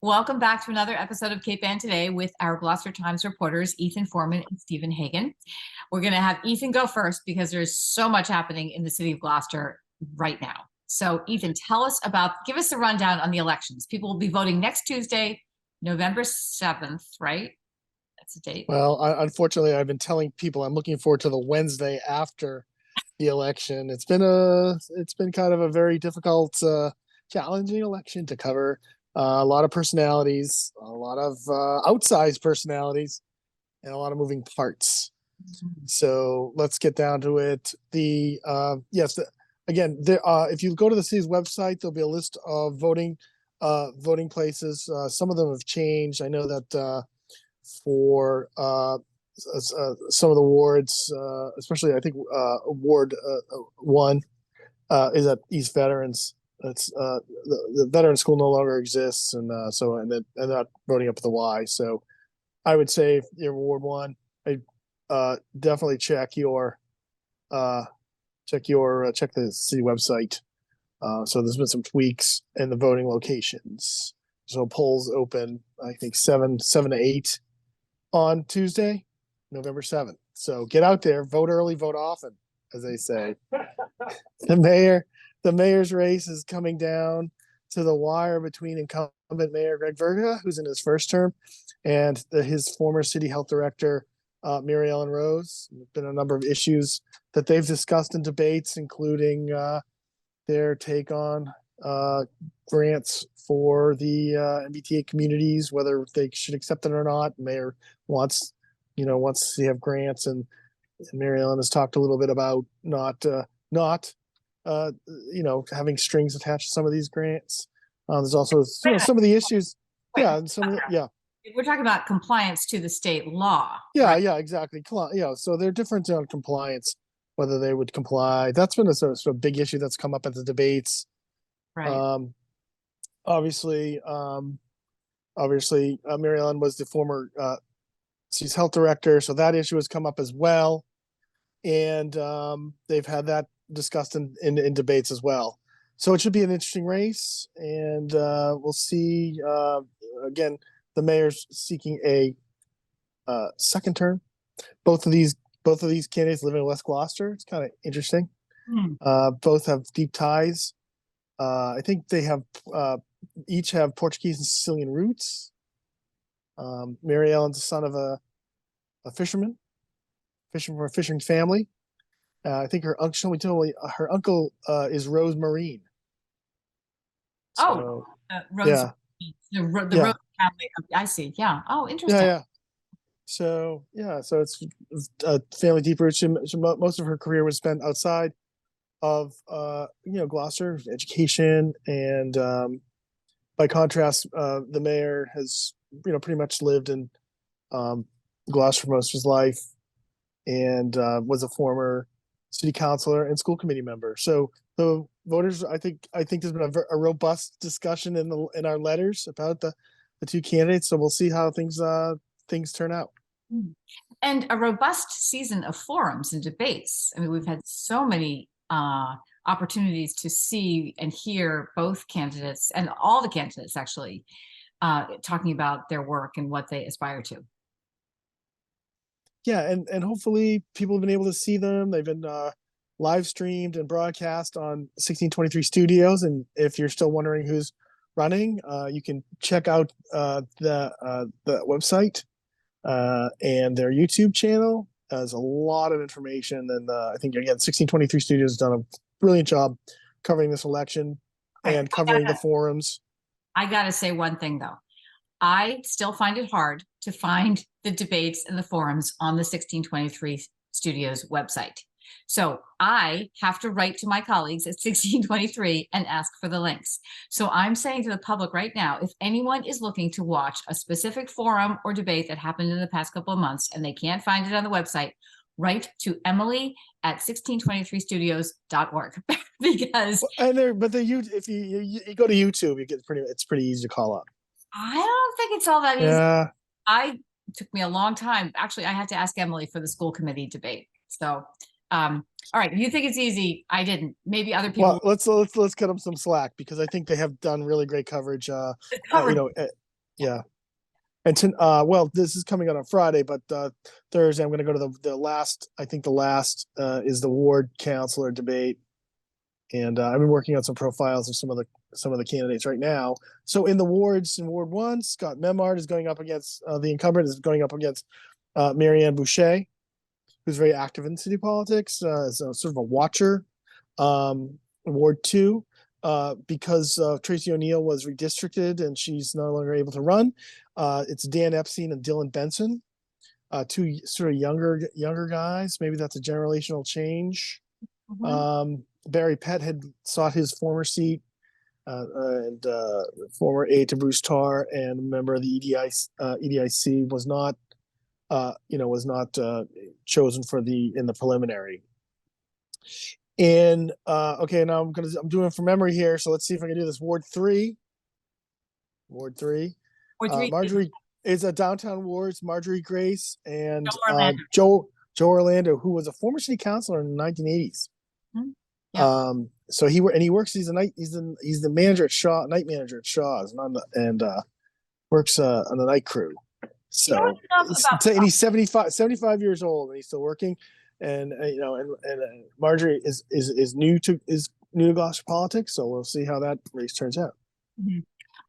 Welcome back to another episode of Cape Ann Today with our Gloucester Times reporters, Ethan Forman and Stephen Hagan. We're going to have Ethan go first because there's so much happening in the city of Gloucester right now. So Ethan, give us a rundown on the elections. People will be voting next Tuesday, November 7th, right? That's the date. Well, unfortunately, I've been telling people I'm looking forward to the Wednesday after the election. It's been kind of a very difficult, challenging election to cover. A lot of personalities, a lot of outsized personalities, and a lot of moving parts. So let's get down to it. If you go to the city's website, there'll be a list of voting places. Some of them have changed. I know that for some of the wards, especially I think Ward 1 is at East Veterans. That's the veteran school no longer exists, and they're not voting up at the Y. So I would say if you're Ward 1, I definitely check the city website. So there's been some tweaks in the voting locations. So polls open, I think 7 to 8 on Tuesday, November 7th. So get out there, vote early, vote often, as they say. The mayor's race is coming down to the wire between incumbent Mayor Greg Verga, who's in his first term, and his former city health director, Mary Ellen Rose. There's been a number of issues that they've discussed in debates, including their take on grants for the MBTA communities, whether they should accept it or not. Mayor wants to have grants, and Mary Ellen has talked a little bit about not having strings attached to some of these grants. There's also some of the issues. We're talking about compliance to the state law. Right? Yeah, exactly. So they're different on compliance, whether they would comply. That's been a sort of big issue that's come up at the debates. Right. Obviously, Mary Ellen was the former she's health director, so that issue has come up as well, and they've had that discussed in debates as well. So it should be an interesting race, and we'll see. Again, the mayor's seeking a second term. Both of these candidates live in West Gloucester. It's kind of interesting. Both have deep ties. I think they have each have Portuguese and Sicilian roots. Mary Ellen's the son of a fisherman from a fishing family. I think her uncle is Rose Marine. Rose. Yeah. The Rose family. I see. Yeah. Oh, interesting. Yeah. So it's family deep roots. Most of her career was spent outside of Gloucester, education, and by contrast, the mayor has pretty much lived in Gloucester for most of his life, and was a former city councilor and school committee member. So the voters, I think there's been a robust discussion in our letters about the two candidates. So we'll see how things turn out. And a robust season of forums and debates. I mean, we've had so many opportunities to see and hear both candidates, and all the candidates actually, talking about their work and what they aspire to. Yeah, and hopefully people have been able to see them. They've been live streamed and broadcast on 1623 Studios. And if you're still wondering who's running, you can check out the website and their YouTube channel. Has a lot of information, and I think again 1623 Studios has done a brilliant job covering this election and covering the forums. I gotta say one thing though. I still find it hard to find the debates and the forums on the 1623 Studios website. So I have to write to my colleagues at 1623 and ask for the links. So I'm saying to the public right now, if anyone is looking to watch a specific forum or debate that happened in the past couple of months and they can't find it on the website, write to Emily at 1623studios.org because if you go to YouTube, it's pretty easy to call up. I don't think it's all that easy. Yeah. It took me a long time. Actually, I had to ask Emily for the school committee debate. So, all right. You think it's easy? I didn't. Maybe other people. Well, let's cut them some slack because I think they have done really great coverage. Yeah. And well, this is coming out on Friday, but Thursday I'm going to go to the last. I think the last is the ward councilor debate, and I've been working on some profiles of some of the candidates right now. So in the wards, in Ward 1, Scott Memard is going up against the incumbent is going up against Marianne Boucher, who's very active in city politics, as a sort of a watcher. Ward 2, because Tracy O'Neill was redistricted and she's no longer able to run. It's Dan Epstein and Dylan Benson, two sort of younger guys. Maybe that's a generational change. Barry Pett had sought his former seat, and former aide to Bruce Tarr and a member of the EDIC was not, chosen in the preliminary. And okay, now I'm doing it from memory here, so let's see if I can do this. Ward 3. Marjorie is a downtown wards. Marjorie Grace and Joe Orlando, who was a former city councilor in the 1980s. Yeah. So he works. He's the manager at night manager at Shaw's, and works on the night crew. So and he's 75 years old, and he's still working. And Marjorie is new to Gloucester politics, so we'll see how that race turns out.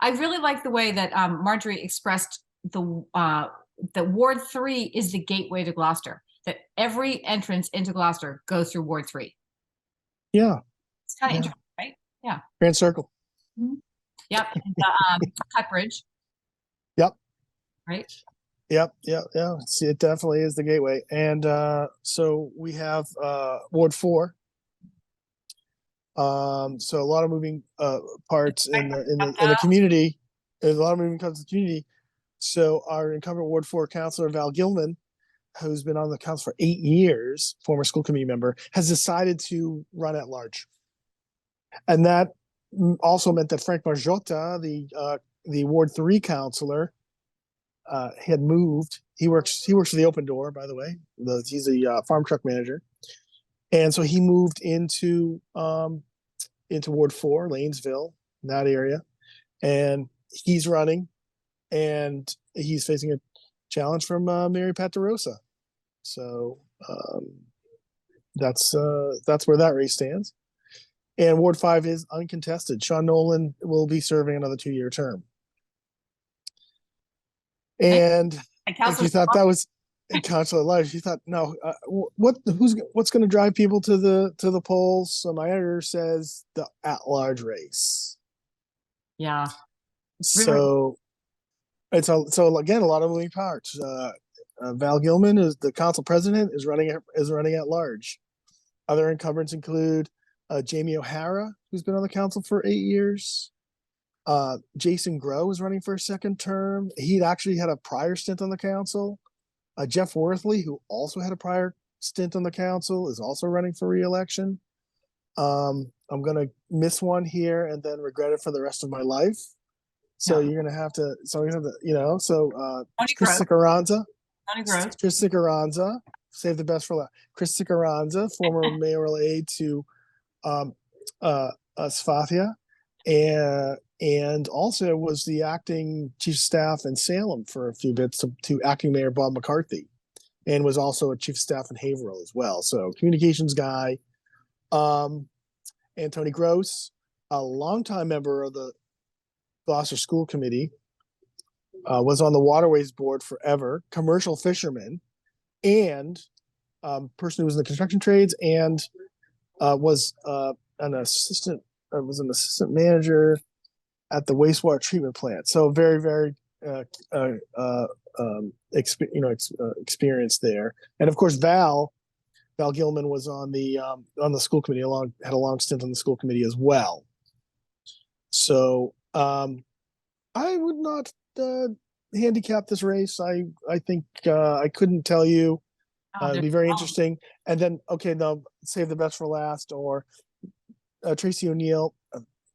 I really like the way that Marjorie expressed that Ward 3 is the gateway to Gloucester. That every entrance into Gloucester goes through Ward 3. Yeah, it's kind of interesting, right? Yeah, Grand Circle. Yep, Cut Bridge. Yep. Right. Yep. See, it definitely is the gateway. And so we have Ward 4. So a lot of moving parts in the community. There's a lot of moving parts in the community. So our incumbent Ward 4 councilor Val Gilman, who's been on the council for 8 years, former school committee member, has decided to run at large. And that also meant that Frank Marjotta, the Ward 3 councilor, had moved. He works for the Open Door, by the way. He's a farm truck manager, and so he moved into Ward 4, Lanesville, in that area, and he's running, and he's facing a challenge from Mary Pat DeRosa. So that's where that race stands. And Ward 5 is uncontested. Sean Nolan will be serving another 2-year term. And if you thought that was Councilor Elijah, you thought, no, what's going to drive people to the polls? So my editor says the at-large race. Yeah. So so again, a lot of moving parts. Val Gilman, is the council president, is running at large. Other incumbents include Jamie O'Hara, who's been on the council for 8 years. Jason Grow is running for a second term. He'd actually had a prior stint on the council. Jeff Worthley, who also had a prior stint on the council, is also running for re-election. I'm gonna miss one here and then regret it for the rest of my life. So you're gonna have to. Chris Cicaranza. Chris Cicaranza, save the best for last. Chris Cicaranza, former mayoral aide to Sfathia, and also was the acting chief of staff in Salem for a few bits to acting mayor Bob McCarthy, and was also a chief of staff in Haverhill as well. So communications guy. And Tony Gross, a longtime member of the Gloucester School Committee, was on the Waterways Board forever, commercial fisherman, and person who was in the construction trades, and was an assistant manager at the wastewater treatment plant. So very, very experience there. And of course, Val Gilman was on the school committee, had a long stint on the school committee as well. So I would not handicap this race. I think I couldn't tell you. It'd be very interesting. And then, okay, now save the best for last. Or Tracy O'Neill,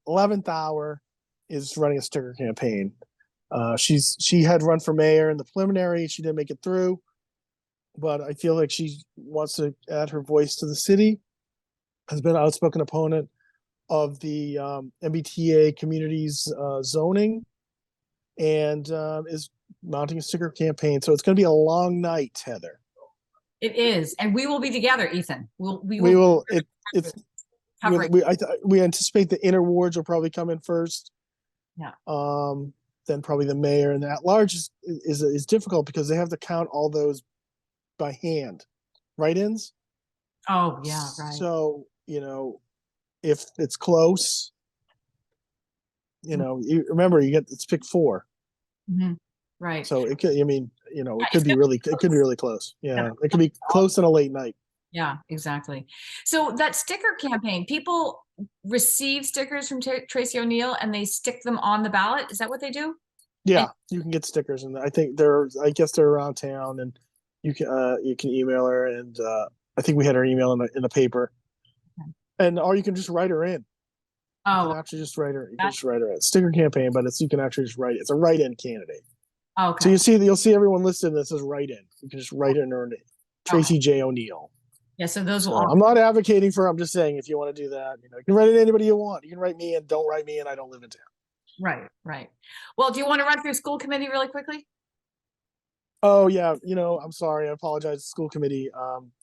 11th hour, is running a sticker campaign. She had run for mayor in the preliminary. She didn't make it through, but I feel like she wants to add her voice to the city. Has been an outspoken opponent of the MBTA communities zoning. and is mounting a sticker campaign. So it's going to be a long night, Heather. It is, and we will be together, Ethan. We We will will. It's covering. we anticipate the inner wards will probably come in first. Yeah. Then probably the mayor, and the at large is difficult because they have to count all those by hand, write-ins. Oh yeah, right. So if it's close, you remember it's pick four. Mhm. Right. So it could. I mean, Yeah, it could be really close. Yeah, it could be close on a late night. Yeah, exactly. So that sticker campaign, people receive stickers from Tracy O'Neill and they stick them on the ballot. Is that what they do? Yeah, you can get stickers, and I think I guess they're around town, and you can email her, and I think we had her email in the paper, or you can just write her in. You Oh, can actually just write her. You can just write her in. Sticker campaign, but you can actually just write it. It's a write-in candidate. okay. So you'll see everyone listed that says write-in. You can just write in her name, Tracy J. O'Neill. Yeah, so those will. I'm not advocating for. I'm just saying if you want to do that, you can write in anybody you want. You can write me and don't write me, and I don't live in town. Right, right. Well, do you want to run through school committee really quickly? Oh yeah, I'm sorry. I apologize. School committee.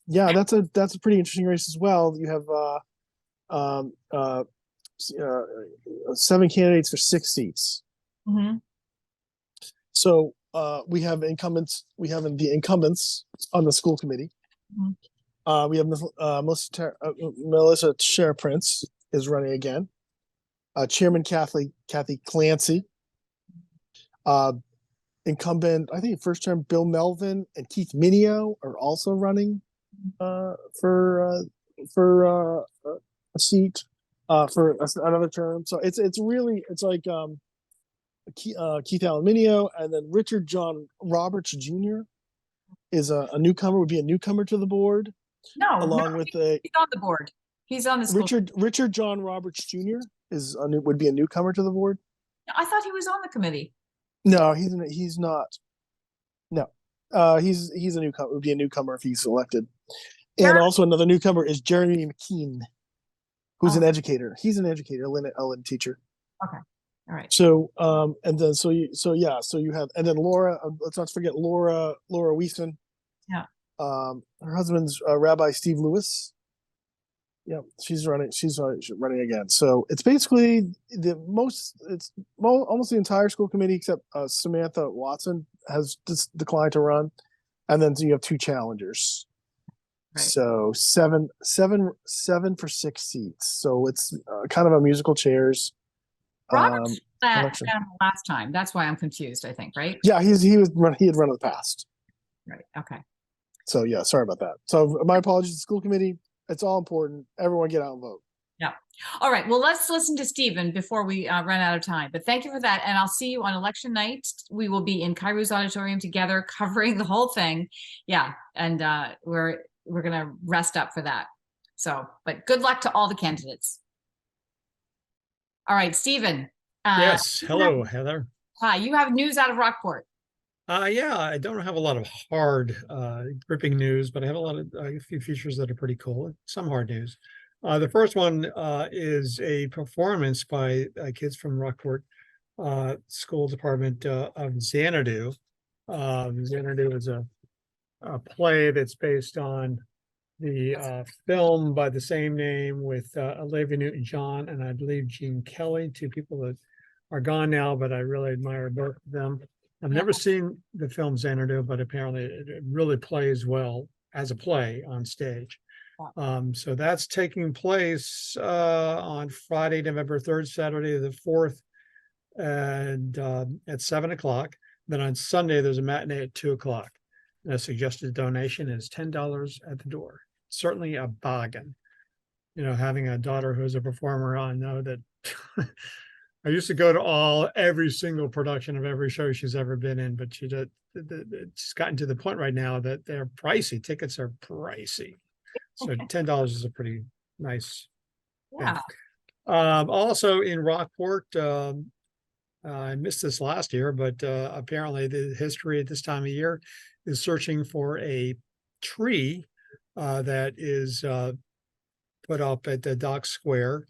Yeah, that's a pretty interesting race as well. You have um, uh, 7 candidates for 6 seats. Mm-hmm. So we have incumbents. We have the incumbents on the school committee. Mm-hmm. We have Melissa Share Prince is running again. Chairman Kathy Clancy. Incumbent, I think first term Bill Melvin and Keith Minio are also running for a seat for another term. So it's like Keith Allen Minio, and then Richard John Roberts Jr. is a newcomer, would be a newcomer to the board. No, with he's on the board. He's on the school. Richard John Roberts Jr. would be a newcomer to the board. I thought he was on the committee. No, he's not. No, he's a newcomer. Would be a newcomer if he's elected. And also another newcomer is Jeremy McKean, who's an educator. He's an educator, Ellen teacher. Okay, all right. So and then so you have, and then Laura. Let's not forget Laura Wiesen. Yeah. Her husband's Rabbi Steve Lewis. Yeah, she's running again. So it's basically almost the entire school committee except Samantha Watson has declined to run, and then you have 2 challengers. Right. So seven for 6 seats. So it's kind of a musical chairs. Robert last time. That's why I'm confused. I think, right? Yeah, he had run in the past. Right. Okay. So yeah, sorry about that. So my apologies to the school committee. It's all important. Everyone get out and vote. Yeah. All right. Well, let's listen to Stephen before we run out of time. But thank you for that. And I'll see you on election night. We will be in Kairou's auditorium together covering the whole thing. Yeah. And we're going to rest up for that. So, but good luck to all the candidates. All right, Stephen. Yes. Hello, Heather. Hi. You have news out of Rockport. Yeah, I don't have a lot of hard, gripping news, but I have a few features that are pretty cool. Some hard news. The first one is a performance by kids from Rockport School Department of Xanadu. Xanadu is a play that's based on the film by the same name with Olivia Newton-John and I believe Gene Kelly, 2 people that are gone now, but I really admire both of them. I've never seen the film Xanadu, but apparently it really plays well as a play on stage. So that's taking place on Friday, November 3rd, Saturday the 4th, and at 7 o'clock. Then on Sunday, there's a matinee at 2 o'clock. The suggested donation is $10 at the door. Certainly a bargain. Having a daughter who's a performer, I know that I used to go to every single production of every show she's ever been in, but it's gotten to the point right now that they're pricey. Tickets are pricey. So $10 is a pretty nice thing. Also in Rockport, I missed this last year, but apparently the history at this time of year is searching for a tree that is put up at the Dock Square.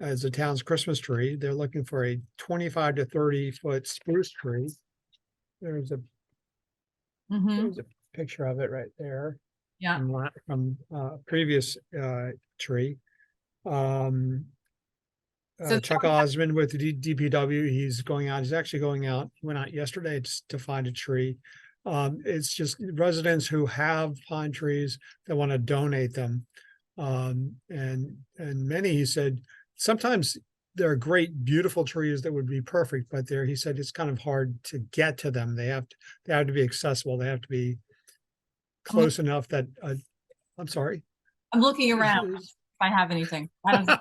as the town's Christmas tree. They're looking for a 25 to 30-foot spruce tree. There's a Mhm. picture of it right there Yeah. from previous tree. So Chuck Osmond with the DPW, he's going out. He's actually going out. He went out yesterday to find a tree. It's just residents who have pine trees that want to donate them. And many, he said, sometimes there are great, beautiful trees that would be perfect, but he said it's kind of hard to get to them. They have to be accessible. They have to be close enough that, I'm sorry. I'm looking around if I have anything. I don't.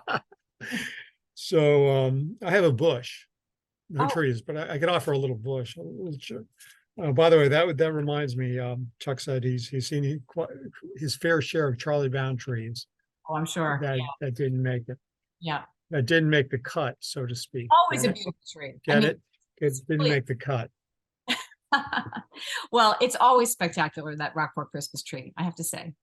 So I have a bush, no Oh. trees, but I could offer a little bush. By the way, that reminds me. Chuck said he's seen his fair share of Charlie Brown trees Oh, I'm sure. that didn't make it. Yeah. That didn't make the cut, so to speak. Always Get a it? beautiful tree. Get it? It didn't make the cut. Well, it's always spectacular, that Rockport Christmas tree, I have to say.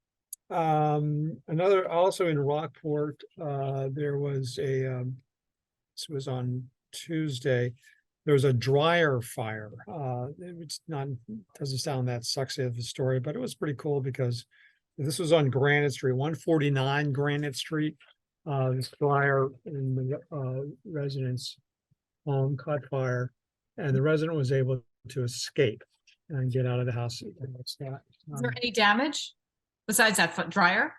Another also in Rockport, there was this was on Tuesday. There was a dryer fire. It's doesn't sound that sexy of a story, but it was pretty cool because this was on Granite Street, 149 Granite Street. This dryer in the residence home caught fire, and the resident was able to escape and get out of the house. Is there any damage besides that dryer?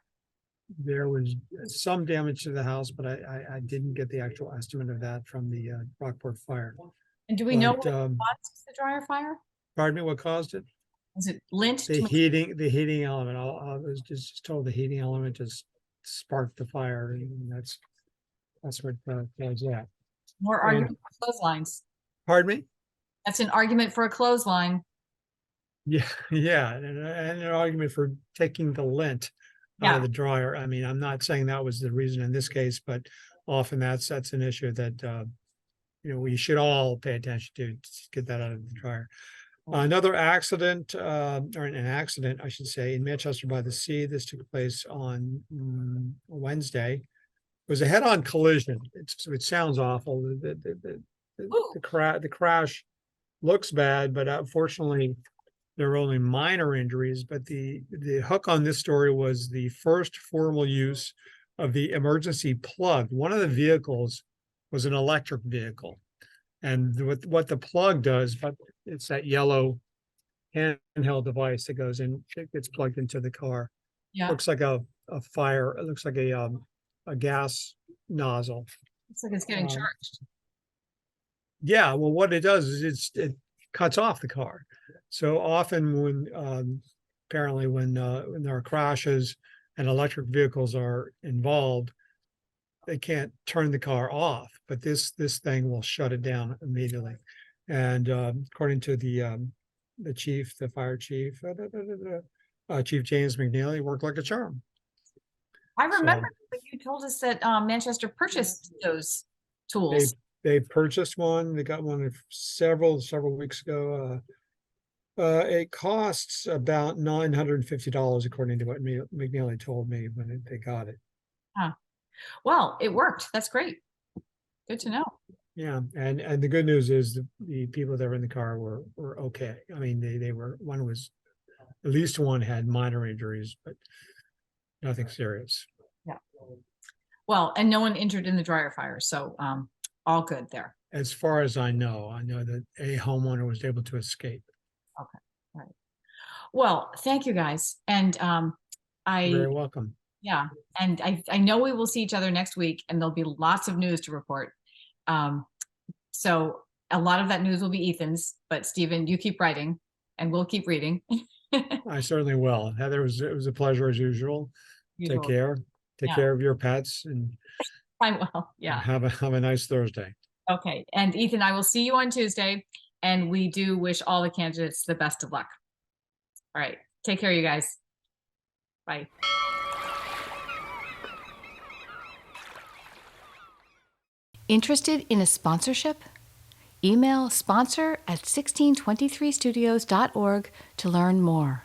There was some damage to the house, but I didn't get the actual estimate of that from the Rockport fire. And do we know But, what caused the dryer fire? Pardon me, what caused it? Was it lint? The heating element. I was just told the heating element just sparked the fire, and that's what caused that. More argument for clotheslines. Pardon me? That's an argument for a clothesline. Yeah, and an argument for taking the lint out of the dryer. I mean, I'm not saying that was the reason in this case, but often that's an issue that we should all pay attention to get that out of the dryer. Another accident, or an accident, I should say, in Manchester by the Sea. This took place on Wednesday. It was a head-on collision. It sounds awful. The crash looks bad, but unfortunately, there were only minor injuries. But the hook on this story was the first formal use of the emergency plug. One of the vehicles was an electric vehicle. And what the plug does, but it's that yellow handheld device that goes in, it gets plugged into the car. Yeah. Looks like a fire. It looks like a gas nozzle. It's like it's getting charged. Yeah, well, what it does is it cuts off the car. So often when apparently when there are crashes and electric vehicles are involved, they can't turn the car off, but this thing will shut it down immediately. And according to the chief, the fire chief, Chief James McNeely, worked like a charm. I remember when you told us that Manchester purchased those tools. They purchased one. They got one several weeks ago. It costs about $950, according to what McNeely told me when they got it. Huh. Well, it worked. That's great. Good to know. Yeah, and the good news is the people that were in the car were okay. I mean, they were, at least one had minor injuries, but nothing serious. Yeah. Well, and no one injured in the dryer fire, so all good there. As far as I know that a homeowner was able to escape. Okay, all right. Well, thank you guys, and You're very welcome. Yeah, and I know we will see each other next week, and there'll be lots of news to report. So a lot of that news will be Ethan's, but Stephen, you keep writing, and we'll keep reading. I certainly will. Heather, it was a pleasure as usual. Take care. Take care of your pets, and I will. Yeah. Have a nice Thursday. Okay, and Ethan, I will see you on Tuesday, and we do wish all the candidates the best of luck. All right, take care, you guys. Bye. Interested in a sponsorship? Email sponsor@1623studios.org to learn more.